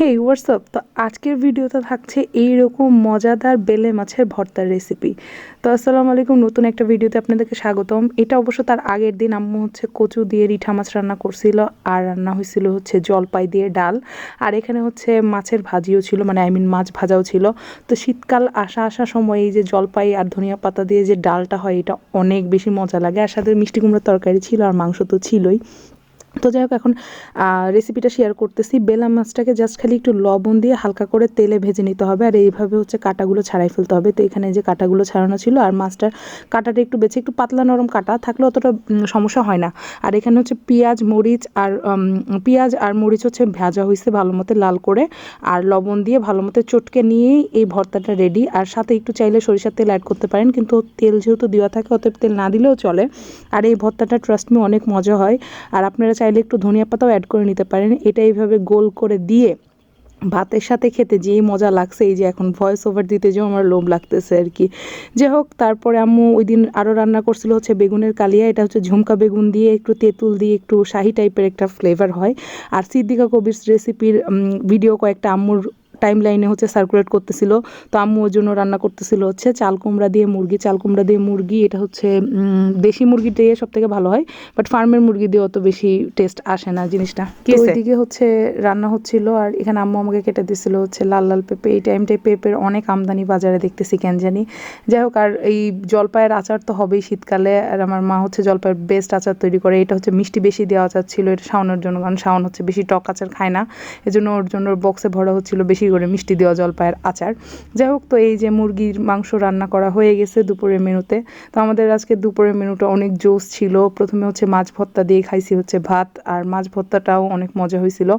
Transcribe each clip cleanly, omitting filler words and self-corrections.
হেই WhatsApp. তো আজকের ভিডিওতে থাকছে এইরকম মজাদার বেলে মাছের ভর্তার রেসিপি। তো আসসালামু আলাইকুম, নতুন একটা ভিডিওতে আপনাদেরকে স্বাগতম। এটা অবশ্য তার আগের দিন আম্মু কচু দিয়ে রিঠা মাছ রান্না করছিল, আর রান্না হয়েছিল জলপাই দিয়ে ডাল, আর এখানে মাছের ভাজিও ছিল, মানে মাছ ভাজাও ছিল। তো শীতকাল আসার সময় এই যে জলপাই আর ধনিয়া পাতা দিয়ে যে ডালটা হয়, এটা অনেক বেশি মজা লাগে। আর সাথে মিষ্টি কুমড়োর তরকারি ছিল, আর মাংস তো ছিলই। তো যাই হোক, এখন রেসিপিটা শেয়ার করতেছি। বেলা মাছটাকে জাস্ট খালি একটু লবণ দিয়ে হালকা করে তেলে ভেজে নিতে হবে, আর এইভাবে কাঁটাগুলো ছাড়াই ফেলতে হবে। তো এখানে যে কাঁটাগুলো ছাড়ানো ছিল, আর মাছটার কাঁটাটা একটু বেছে একটু পাতলা নরম কাঁটা থাকলে অতটা সমস্যা হয় না। আর এখানে পেঁয়াজ আর মরিচ ভাজা হয়েছে ভালো মতো লাল করে, আর লবণ দিয়ে ভালো মতো চটকে নিয়েই এই ভর্তাটা রেডি। আর সাথে একটু চাইলে সরিষার তেল অ্যাড করতে পারেন, কিন্তু তেল যেহেতু দেওয়া থাকে অতএব তেল না দিলেও চলে। আর এই ভর্তাটা ট্রাস্ট মি অনেক মজা হয়। আর আপনারা চাইলে একটু ধনিয়া পাতাও অ্যাড করে নিতে পারেন। এটা এইভাবে গোল করে দিয়ে ভাতের সাথে খেতে যেই মজা লাগছে, এই যে এখন ভয়েস ওভার দিতে যেও আমার লোভ লাগতেছে আর কি। যাই হোক, তারপরে আম্মু ওই দিন আরও রান্না করছিল বেগুনের কালিয়া। এটা ঝুমকা বেগুন দিয়ে একটু তেঁতুল দিয়ে একটু শাহি টাইপের একটা ফ্লেভার হয়। আর সিদ্দিকা কবির রেসিপির ভিডিও কয়েকটা আম্মুর টাইম লাইনে সার্কুলেট করতেছিল। তো আম্মু ওর জন্য রান্না করতেছিল চাল কুমড়া দিয়ে মুরগি। এটা দেশি মুরগি দিয়ে সব থেকে ভালো হয়, বাট ফার্মের মুরগি দিয়ে অত বেশি টেস্ট আসে না জিনিসটা। তো ওইদিকে রান্না হচ্ছিল, আর এখানে আম্মু আমাকে কেটে দিছিল লাল লাল পেঁপে। এই টাইমটায় পেঁপের অনেক আমদানি বাজারে দেখতেছি কেন জানি। যাই হোক, আর এই জলপাইয়ের আচার তো হবেই শীতকালে, আর আমার মা জলপাইয়ের বেস্ট আচার তৈরি করে। এটা মিষ্টি বেশি দেওয়া আচার ছিল, এটা শাওনের জন্য, কারণ শাওন বেশি টক আচার খায় না। এজন্য ওর জন্য বক্সে ভরা হচ্ছিল বেশি করে মিষ্টি দেওয়া জলপাইয়ের আচার। যাই হোক, তো এই যে মুরগির মাংস রান্না করা হয়ে গেছে দুপুরের মেনুতে। তো আমাদের আজকে দুপুরের মেনুটা অনেক জোস ছিল। প্রথমে মাছ ভর্তা দিয়ে খাইছি ভাত, আর মাছ ভর্তাটাও অনেক মজা হয়েছিল।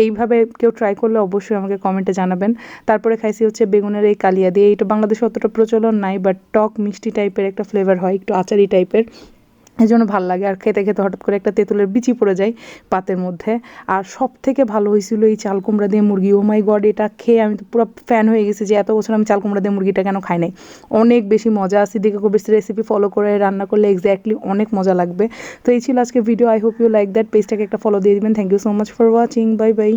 এইভাবে কেউ ট্রাই করলে অবশ্যই আমাকে কমেন্টে জানাবেন। তারপরে খাইছি বেগুনের এই কালিয়া দিয়ে। এটা বাংলাদেশে অতটা প্রচলন নাই, বাট টক মিষ্টি টাইপের একটা ফ্লেভার হয়, একটু আচারি টাইপের, এই জন্য ভালো লাগে। আর খেতে খেতে হঠাৎ করে একটা তেঁতুলের বিচি পড়ে যায় পাতের মধ্যে। আর সব থেকে ভালো হয়েছিল এই চাল কুমড়া দিয়ে মুরগি। ও মাই গড, এটা খেয়ে আমি তো পুরো ফ্যান হয়ে গেছি, যে এত বছর আমি চাল কুমড়া দিয়ে মুরগিটা কেন খাই নাই। অনেক বেশি মজা। সিদ্দিকা কবির রেসিপি ফলো করে রান্না করলে এক্স্যাক্টলি অনেক মজা লাগবে। তো এই ছিল আজকে video. I hope you like that. পেজটাকে একটা ফলো দিয়ে দিবেন। Thank you so much for watching. Bye by.